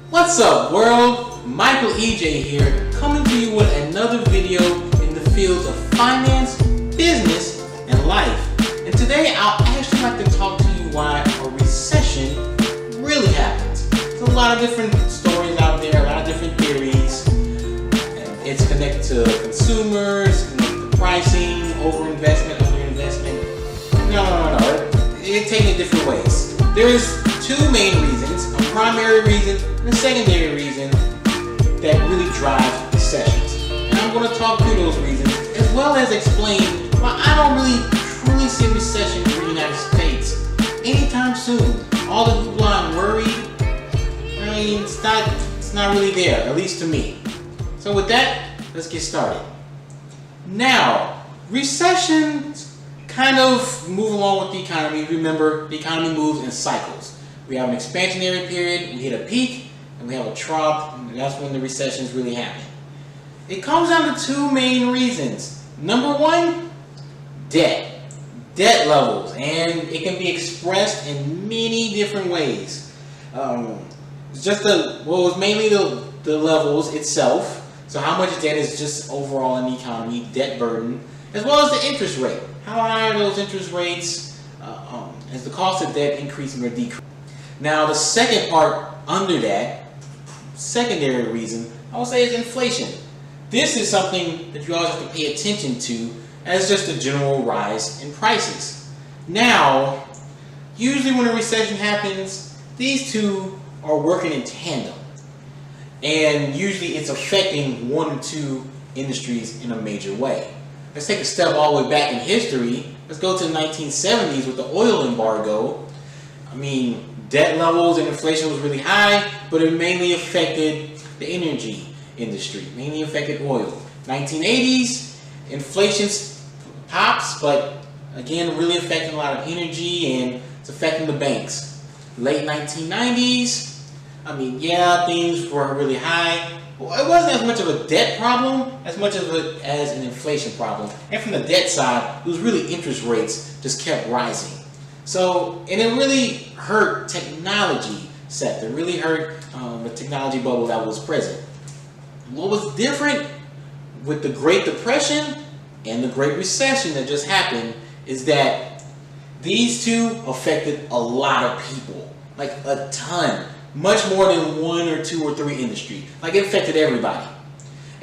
What's up, world? Michael EJ here, coming to you with another video in the fields of finance, business, and life. And today I'll actually like to talk to you why a recession really happens. There's a lot of different stories out there, a lot of different theories. And it's connected to consumers, connected to pricing, overinvestment, underinvestment. No. It's taken in different ways. There's two main reasons, a primary reason and a secondary reason that really drives recessions. And I'm going to talk through those reasons as well as explain why I don't really truly see a recession in the United States anytime soon. All the people I'm worried, it's not really there, at least to me. So with that, let's get started. Now, recessions kind of move along with the economy. Remember, the economy moves in cycles. We have an expansionary period, we hit a peak, and we have a trough, and that's when the recessions really happen. It comes down to two main reasons. Number one, debt. Debt levels, and it can be expressed in many different ways. What was mainly the levels itself, so how much debt is just overall in the economy, debt burden, as well as the interest rate. How high are those interest rates as the cost of debt increasing or decreasing? Now, the second part under that, secondary reason, I would say is inflation. This is something that you always have to pay attention to as just a general rise in prices. Now, usually when a recession happens, these two are working in tandem. And usually it's affecting one or two industries in a major way. Let's take a step all the way back in history. Let's go to the 1970s with the oil embargo. Debt levels and inflation was really high, but it mainly affected the energy industry, mainly affected oil. 1980s, inflation pops, but again, really affecting a lot of energy and it's affecting the banks. Late 1990s, things were really high. Well, it wasn't as much of a debt problem as much of it as an inflation problem. And from the debt side, it was really interest rates just kept rising. And it really hurt technology sector. It really hurt the technology bubble that was present. What was different with the Great Depression and the Great Recession that just happened is that these two affected a lot of people, like a ton. Much more than one or two or three industries. Like it affected everybody.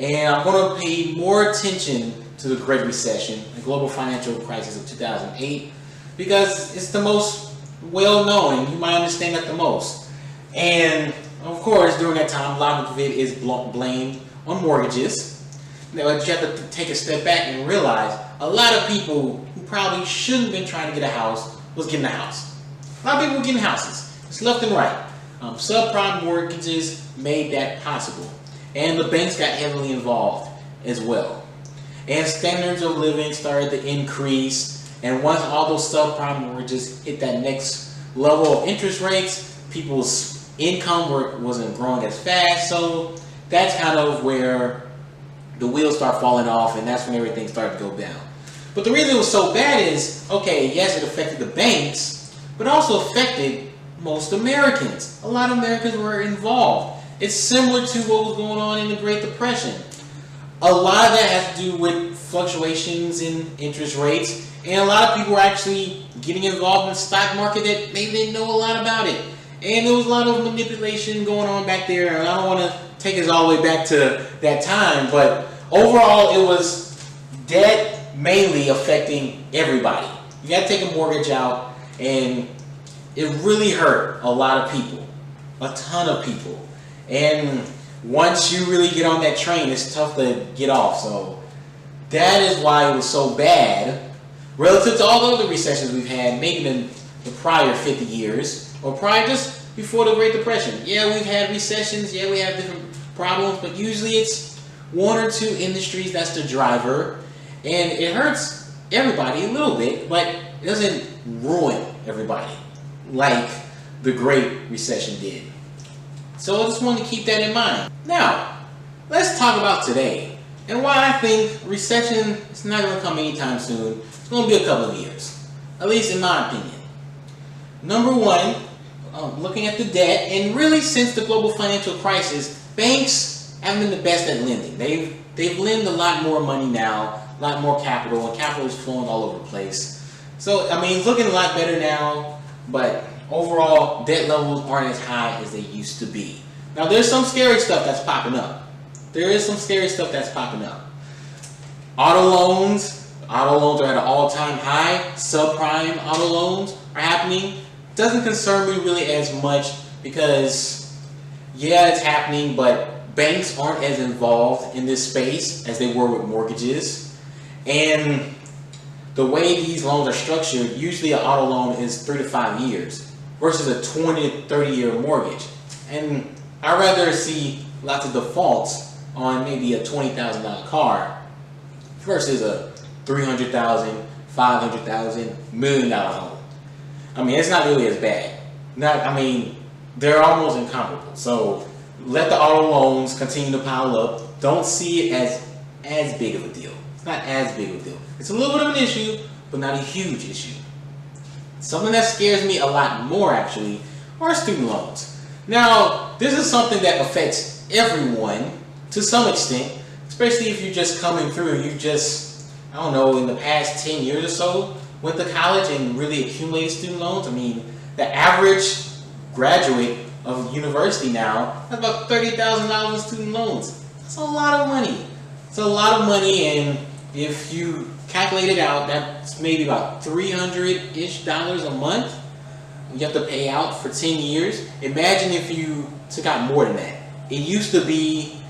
And I'm going to pay more attention to the Great Recession, the global financial crisis of 2008, because it's the most well-known and you might understand that the most. And of course, during that time, a lot of it is blamed on mortgages. But you have to take a step back and realize a lot of people who probably shouldn't have been trying to get a house was getting a house. A lot of people were getting houses. It's left and right. Subprime mortgages made that possible. And the banks got heavily involved as well. And standards of living started to increase. And once all those subprime mortgages hit that next level of interest rates, people's income wasn't growing as fast. So that's kind of where the wheels start falling off, and that's when everything started to go down. But the reason it was so bad is, yes, it affected the banks, but also affected most Americans. A lot of Americans were involved. It's similar to what was going on in the Great Depression. A lot of that has to do with fluctuations in interest rates, and a lot of people were actually getting involved in the stock market that maybe didn't know a lot about it. And there was a lot of manipulation going on back there, and I don't want to take us all the way back to that time, but overall it was debt mainly affecting everybody. You got to take a mortgage out, and it really hurt a lot of people, a ton of people. And once you really get on that train, it's tough to get off. So that is why it was so bad relative to all the other recessions we've had, maybe in the prior 50 years, or prior just before the Great Depression. Yeah, we've had recessions. Yeah, we have different problems, but usually it's one or two industries that's the driver. And it hurts everybody a little bit, but it doesn't ruin everybody like the Great Recession did. So I just want to keep that in mind. Now, let's talk about today and why I think recession is not going to come anytime soon. It's going to be a couple of years, at least in my opinion. Number one, looking at the debt, and really since the global financial crisis, banks haven't been the best at lending. They've lent a lot more money now, a lot more capital, and capital is flowing all over the place. So, I mean, it's looking a lot better now, but overall, debt levels aren't as high as they used to be. Now, there's some scary stuff that's popping up. There is some scary stuff that's popping up. Auto loans are at an all-time high. Subprime auto loans are happening. Doesn't concern me really as much because, yeah, it's happening, but banks aren't as involved in this space as they were with mortgages. And the way these loans are structured, usually an auto loan is 3 to 5 years versus a 20 to 30-year mortgage. And I'd rather see lots of defaults on maybe a $20,000 car versus a $300,000, $500,000, $1 million home. I mean, it's not really as bad. They're almost incomparable. So let the auto loans continue to pile up. Don't see it as big of a deal. It's not as big of a deal. It's a little bit of an issue, but not a huge issue. Something that scares me a lot more, actually, are student loans. Now, this is something that affects everyone to some extent, especially if you're just coming through and you just, I don't know, in the past 10 years or so, went to college and really accumulated student loans. I mean, the average graduate of university now has about $30,000 in student loans. That's a lot of money. It's a lot of money, and if you calculate it out, that's maybe about $300-ish a month you have to pay out for 10 years. Imagine if you took out more than that. It used to be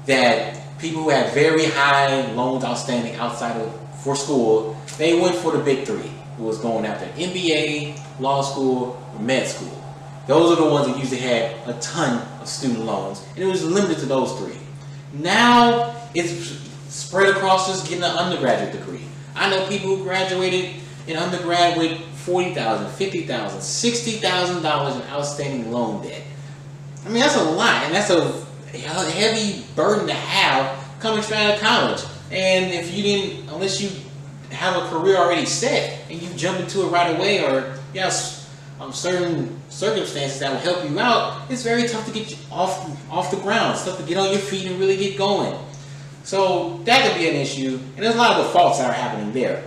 that people who had very high loans outstanding for school, they went for the big three. It was going after MBA, law school, or med school. Those are the ones that usually had a ton of student loans, and it was limited to those three. Now it's spread across just getting an undergraduate degree. I know people who graduated in undergrad with $40,000, $50,000, $60,000 in outstanding loan debt. I mean, that's a lot, and that's a heavy burden to have coming straight out of college. And if you didn't, unless you have a career already set and you jump into it right away, or certain circumstances that will help you out, it's very tough to get you off the ground. It's tough to get on your feet and really get going. So that could be an issue, and there's a lot of defaults that are happening there.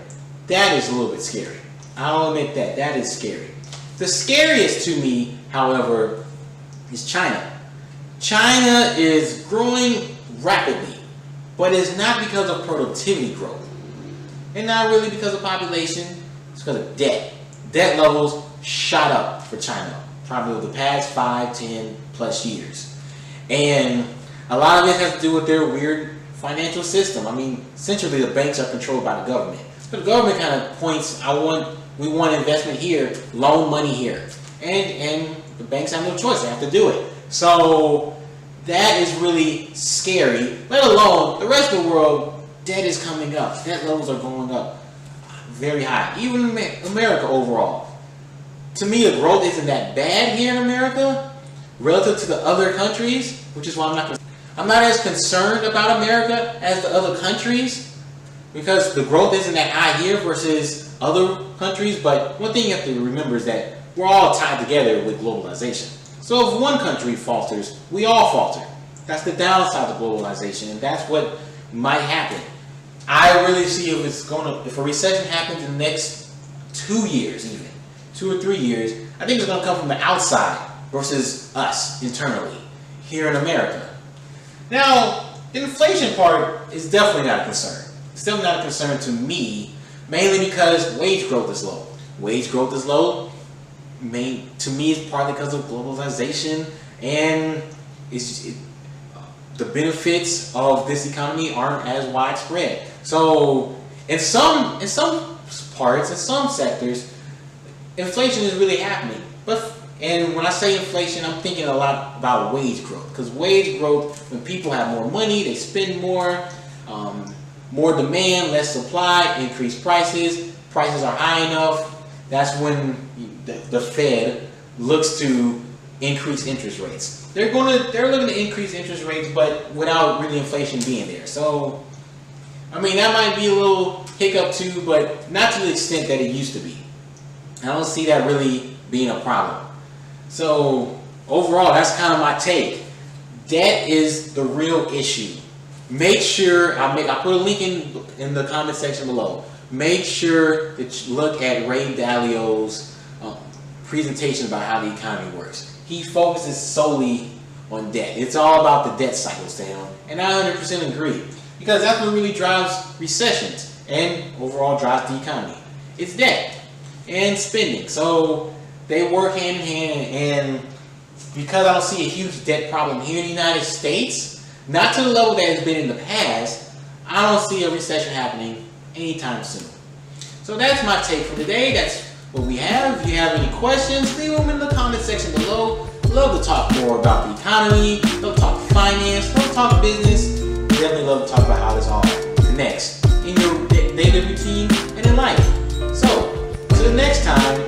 That is a little bit scary. I'll admit that. That is scary. The scariest to me, however, is China. China is growing rapidly, but it's not because of productivity growth. And not really because of population. It's because of debt. Debt levels shot up for China, probably over the past 5, 10 plus years. And a lot of it has to do with their weird financial system. I mean, essentially the banks are controlled by the government. But the government kind of points, we want investment here, loan money here. And the banks have no choice, they have to do it. So that is really scary, let alone the rest of the world. Debt is coming up. Debt levels are going up very high. Even America overall. To me, the growth isn't that bad here in America relative to the other countries, which is why I'm not as concerned about America as the other countries, because the growth isn't that high here versus other countries. But one thing you have to remember is that we're all tied together with globalization. So if one country falters, we all falter. That's the downside of globalization, and that's what might happen. I really see if a recession happens in the next 2 years, even 2 or 3 years, I think it's going to come from the outside versus us internally here in America. Now, the inflation part is definitely not a concern. It's still not a concern to me, mainly because wage growth is low. Wage growth is low. To me, it's partly because of globalization, and the benefits of this economy aren't as widespread. So, in some parts, in some sectors, inflation is really happening. And when I say inflation, I'm thinking a lot about wage growth. Because wage growth, when people have more money, they spend more, more demand, less supply, increased prices. Prices are high enough. That's when the Fed looks to increase interest rates. They're looking to increase interest rates, but without really inflation being there. So, I mean, that might be a little hiccup too, but not to the extent that it used to be. I don't see that really being a problem. So overall, that's kind of my take. Debt is the real issue. Make sure I put a link in the comment section below. Make sure that you look at Ray Dalio's presentation about how the economy works. He focuses solely on debt. It's all about the debt cycle, Sam, and I 100% agree, because that's what really drives recessions and overall drives the economy. It's debt and spending. So they work hand in hand, and because I don't see a huge debt problem here in the United States, not to the level that it's been in the past, I don't see a recession happening anytime soon. So that's my take for today. That's what we have. If you have any questions, leave them in the comment section below. Love to talk more about the economy, love to talk finance, love to talk business. Definitely love to talk about how this all connects in your daily routine and in life. So, until next time,